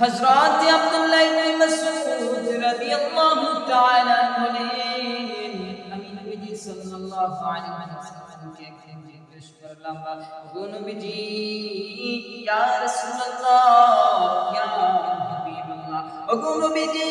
হযরত আব্দুল্লাহ ইবনে মাসউদ রাদিয়াল্লাহু তাআলা বলেন, আমি নবীজি সাল্লাল্লাহু আলাইহি ওয়াসাল্লামকে একদিন জিজ্ঞেস করলাম, ও নবীজি, ইয়া রাসূলুল্লাহ, ইয়া হাবিবাল্লাহ, ও নবীজি,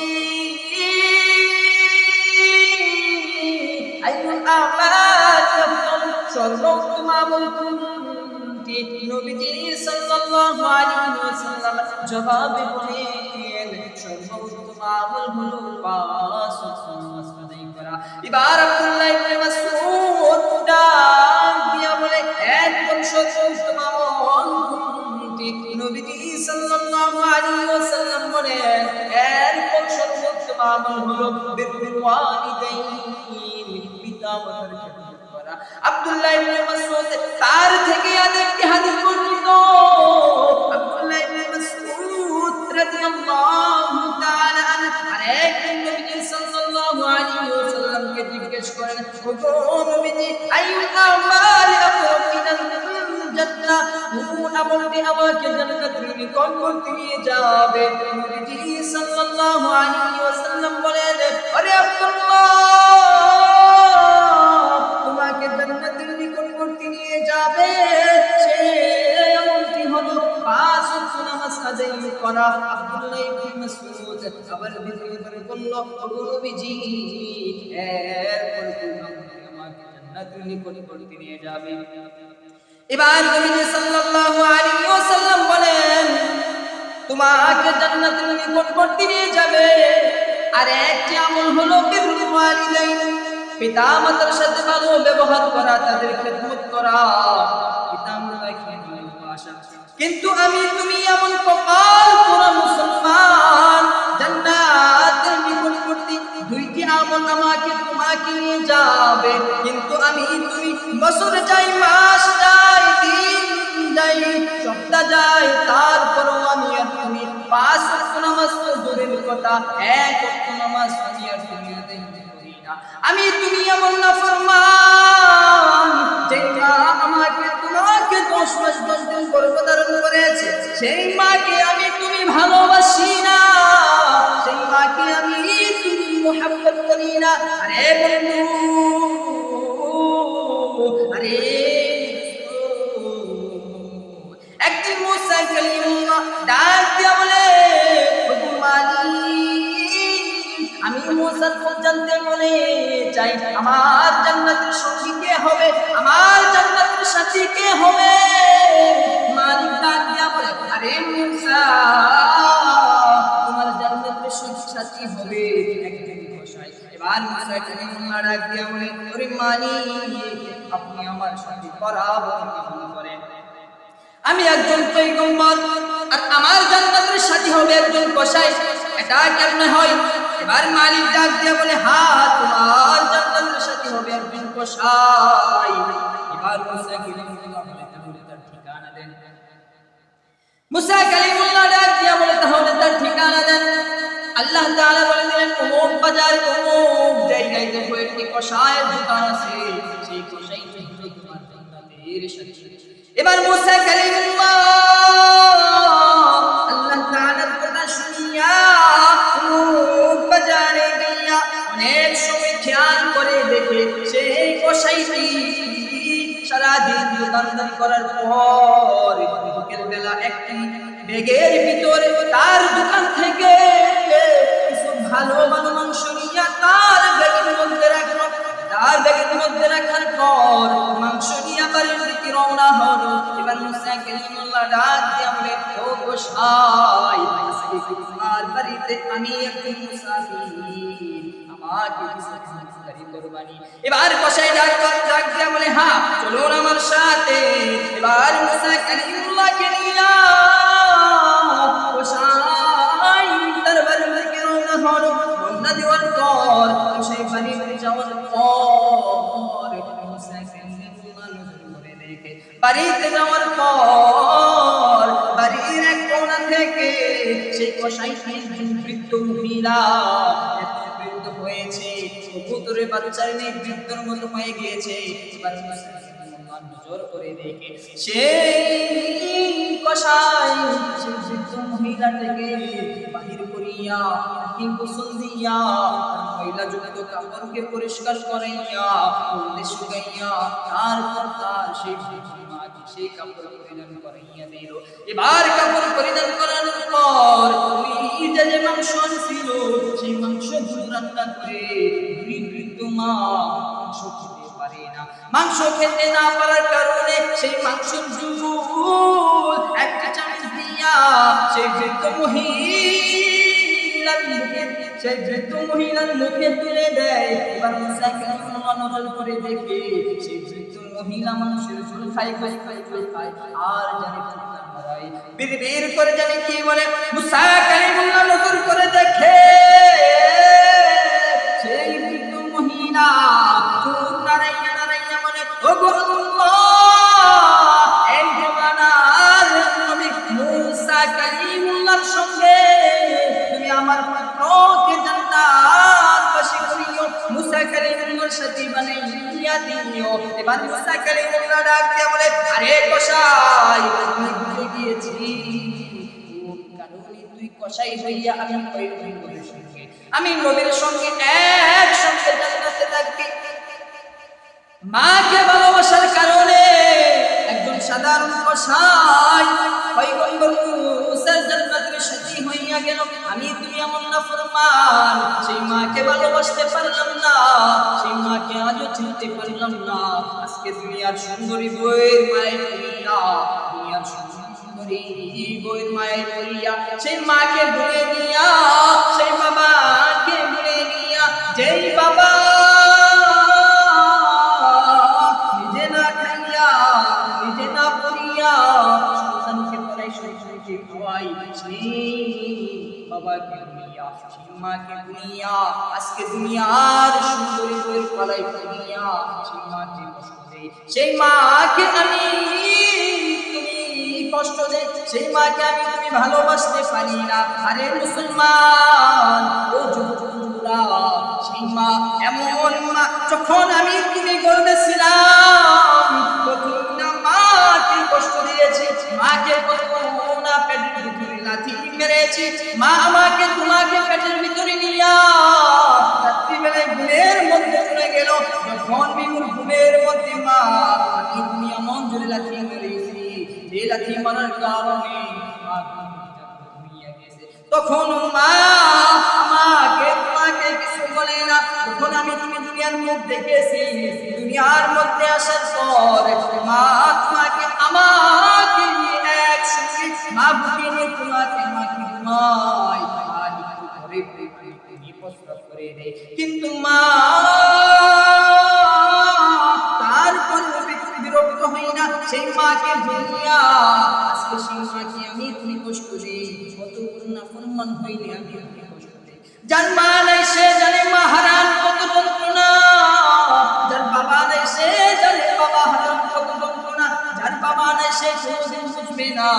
আইয়ুল আমাল আফদল, সর্বোত্তম আমল কোনটি? নবীজি সাল্লাল্লাহু আলাইহি ওয়াসাল্লাম জবাবে বলেন, সর্বোত্তম আমল হলো পাঁচ ওয়াক্ত নামাজ আদায় করা। এবার আব্দুল্লাহ ইবনে মাসউদ ডাক দিয়া বলে, একদম সর্বোত্তম আমল কোনটি? নবীজি সাল্লাল্লাহু আলাইহি ওয়াসাল্লাম বলেন, এরপর সর্বোত্তম আমল হলো বিররুল ওয়ালিদাইন, পিতা-মাতার খেদমত করা। আব্দুল্লাহ ইবনে মাসউদ তার থেকে আরেকটি হাদিস বর্ণিত, আব্দুল্লাহ ইবনে মাসউদ রাদিয়াল্লাহু তাআলা আনহু আরেকদিন নবীজি সাল্লাল্লাহু আলাইহি ওয়াসাল্লামকে জিজ্ঞেস করেন, ও নবীজি, আইয়ুল আমালি আকরাব মিনাল জান্নাহ, কোন আমলটি আমাকে জান্নাতের নিকটবর্তী নিয়ে যাবে? নবীজি সাল্লাল্লাহু আলাইহি ওয়াসাল্লাম বলেন, আরে আব্দুল্লাহ, তোমাকে জান্নাতের নিকটবর্তী নিয়ে যাবে সেই আমলটি হলো পাঁচ ওয়াক্ত নামাজ আদায় করা। আব্দুল্লাহ ইবনে মাসউদ আবার দ্বিতীয় করে বলল, ও নবীজি, এরপর কোন আমলটি আমাকে জান্নাতের নিকটবর্তী নিয়ে যাবে? এবার নবীজি সাল্লাল্লাহু আলাইহি ওয়াসাল্লাম বলেন, তোমাকে জান্নাতের নিকটবর্তী নিয়ে যাবে আর একটি আমল হলো বিররুল ওয়ালিদাইন, পিতা-মাতার সাথে ভালো ব্যবহার করা, তাদের খেদমত করা, পিতা-মাতাকে ভালোবাসা। কিন্তু আমি তুমি এমন কপাল পোড়া মুসলমান, জান্নাতের নিকটবর্তী দুইটি আমল আমাকে তোমাকে নিয়ে যাবে, কিন্তু আমি তুমি বছর যাই, মাস যাই, দিন যাই, সপ্তাহ যাই, তারপরও আমি আর তুমি পাঁচ ওয়াক্ত নামাজ তো দূরের কথা, এক ওয়াক্ত নামাজ আমি আর তুমি আদায় করি না। আমি তুমি এমন নাফরমান, যে মা আমাকে তোমাকে 10 মাস 10 দিন গর্ভধারণ করেছে, সেই মাকে আমি তুমি ভালোবাসি না, সেই মাকে আমি তুমি মুহাব্বত করি না। আরে বন্ধু, আরে একদিন মুসা কালিমুল্লাহ ডাক দিয়া বলে, আমি মুসা জানতে বলে চাই, আমার জান্নাতের সঙ্গী কে হবে, আমার জান্নাতের সাথী কে হবে? মালিক ডাক দিয়া বলে, আরে মুসা, তোমার জান্নাতের সাথী হবে একজন কসাই। এবার মুসা কালিমুল্লাহ ডাক দিয়া বলে, ওরে মালিক, আপনি আমার সাথে বরাবর কেমন করেন? আমি একজন পয়গম্বর আর আমার জান্নাতের সাথী হবে একজন কসাই, এটা কেমনে হয়? এবার মালিক ডাক দিয়ে বলে, হ্যাঁ, তোমার জান্নাতের সাথী হবে একজন কসাই। এবার মুসা কালিমুল্লাহ বলে, তাহলে তার ঠিকানা দেন। মুসা কালিমুল্লাহ ডাক দিয়ে বলে, তাহলে তার ঠিকানা দেন। আল্লাহ তাআলা বলে দিলেন, অমুক বাজার অমুক জায়গায় দেখো একটি কসাইয়ের দোকান আছে, সেই কসাইটি হলো তোমার জান্নাতের সাথী। এবার মুসা কালিমুল্লাহ আল্লাহ তাআলার কথা শুনিয়া বাজারে গিয়া অনেক সময় খেয়াল করে দেখে সেই কসাইটি সারাদিন দোকানদারি করার পর বিকেল বেলা একটি ব্যাগের ভিতরে তার দোকান থেকে কিছু ভালো ভালো মাংস নিয়ে তার ব্যাগের মধ্যে রাখলো। তার ব্যাগের মধ্যে রাখার পর মাংস নিয়ে বাড়ির দিকে রওনা হলো। এবার মুসা কালিমুল্লাহ ডাক দিয়ে বলে, ও কসাই, আজকে তোমার বাড়িতে আমি একজন মুসাফির, আমাকে কিছু খানাদারি করবানি? এবার কসাই ডাক দিয়ে বলে, হ্যাঁ, চলুন আমার সাথে। এবার মুসা কালিমুল্লাহকে নিয়ে কসাই তার বাড়ির দিকে রওনা হলো। রওনা দেওয়ার পর সেই বাড়িতে যাওয়ার পর মুসা কালিমুল্লাহ নজর করে দেখে, বাড়িতে যাওয়ার পর বাড়ির এক কোণা থেকে সেই কসাইটি বৃদ্ধ মহিলা, এত বৃদ্ধ হয়েছে, কবুতরের বাচ্চার নেই, বৃদ্ধর মতো হয়ে গিয়েছে। এবার মুসা কালিমুল্লাহ মুসলমান নজর করে দেখে সেই কসাই সেই বৃদ্ধ মহিলাটাকে বাহির করিয়া তাকে গোসল দিয়া মহিলা যুক্ত কাপড়কে পরিষ্কার করাইয়া বলতে শুকাইয়া তারপর তার সেই মাকে সেই কাপড় পরিধান করাইয়া দিল। এবার কাপড় পরিধান করানোর পর ওই যে মাংস ছিল সেই মাংস রান্না করে বৃদ্ধ মা মাংস খেতে পারে না। মাংস খেতে না পারার কারণে সেই মাংস ঝোল একটা চামচ দিয়া সেই বৃদ্ধ মহিলার মুখে তুলে দেয়। এবার মুসা কালিমুল্লাহ নজর করে দেখে সেই বৃদ্ধ মহিলা মানুষের ঝোল খায় আর জানে বের করে জানে কি বলে। মুসা কালিমুল্লাহ নজর করে দেখে সেই বৃদ্ধ মহিলা চোখ নাড়াইয়া নাড়াইয়া বলে, ও গো আল্লাহ, এই জমানার নবী মুসা কালিমুল্লাহর সঙ্গে তুমি আমার পুত্রকে জান্নাতবাসী করিও, মুসা কালিমুল্লাহর সাথে বানাইয়া দিও। এবার মুসা কালিমুল্লাহ ডাক দিয়া বলে, আরে কসাই, আমি ভুলে গিয়েছি কারণে তুই কসাই হইয়া আমি আমি নবীর সঙ্গে একসঙ্গে জান্নাতে থাকবি। মাকে ভালোবাসার কারণে একজন সাধারণ কসাই পয়গম্বর মুসার জান্নাতের সাথী হইয়া গেল। আমি তুমি এমন নাফরমান, সেই মাকে ভালোবাসতে পারলাম না, সেই মাকে আজও চিনতে পারলাম না। আজকে দুনিয়ার সুন্দরী বইয়ের মায়ের করিয়া দুনিয়ার সুন্দরী বইয়ের মায়ের করিয়া সেই মাকে ভুলে গিয়া সেই বাবাকে ভুলে গিয়া যেই বাবা নিজে না খাইয়া নিজে না পড়িয়া সন্তানকে পড়াই সন্তানকে খাওয়াই সেই বাবাকে ভুলিয়া সেই মাকে ভুলিয়া আজকে দুনিয়ার সুন্দরী বইয়ের পালাই ভুলিয়া সেই মাকে কষ্ট দেয়। সেই মাকে আমি কষ্ট দেয়, সেই মাকে আমি তুমি ভালোবাসতে পারি না। আরে মুসলমান ও যুবকরা, সেই মা এমন মা, যখন আমি তুমি গর্ভেছিলাম প্রথম না মাকে কষ্ট দিয়েছি, মাকে প্রথম না পেটের ভিতরে লাথি মেরেছি, মা আমাকে তোমাকে পেটের ভিতরে নিয়া রাত্রিবেলায় ঘুমের মধ্যে চলে গেল। যখন বিমুর ঘুমের মধ্যে মা আমি তুমি এমন জোরে লাথি মেরেছি, যে লাথি মারার কারণে তখন মা আমাকে তোমাকে কিছু বলে না। তখন আমি তুমি দুনিয়ার মুখ দেখেছি, দুনিয়ার মধ্যে আসার পর মা তোমাকে আমাকে নিয়ে একসঙ্গে মা বুকে নিয়ে তোমাকে আমাকে ঘুমাই আর একটু ঘরে প্রস্রাব করে দেয়, কিন্তু মা তারপর বিরক্ত হই না, সেই মাকে ভুলিয়া আজকে সেই মাকে আমি তুমি কষ্ট দিই। কত নাফরমান হইলে আমি কষ্ট দিই। যার মা নাই সে জানে মা হারান কত যন্ত্রণা, যার বাবা নাই সে জানে বাবা হারান কত যন্ত্রণা, যার বাবা নাই সে কোনদিন বুঝবে না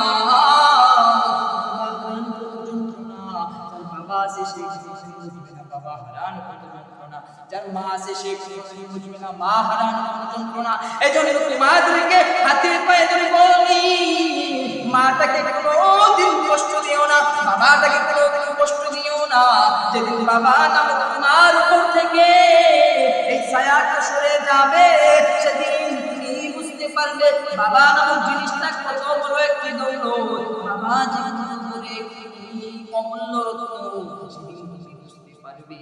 যার বাবা আছে সে বুঝবে না বাবা হারান কত যন্ত্রণা, যার মা আছে সে বুঝবে না মা হারান কত যন্ত্রণা। এজন্য তোমাদেরকে হাতে পায়ে ধরে বলি, মাটাকে কোনোদিন কষ্ট দিও না, বাবাটাকে কোনোদিন কষ্ট দিও না। যেদিন বাবা নামে তোমার উপর থেকে এই ছায়াটা সরে যাবে, সেদিন তুমি বুঝতে পারবে বাবা নামক জিনিসটা কত বড় একটি দৌলত, বাবা জীবন ধরে কি অমূল্য রত্ন, সেদিন তুমি বুঝতে পারবে।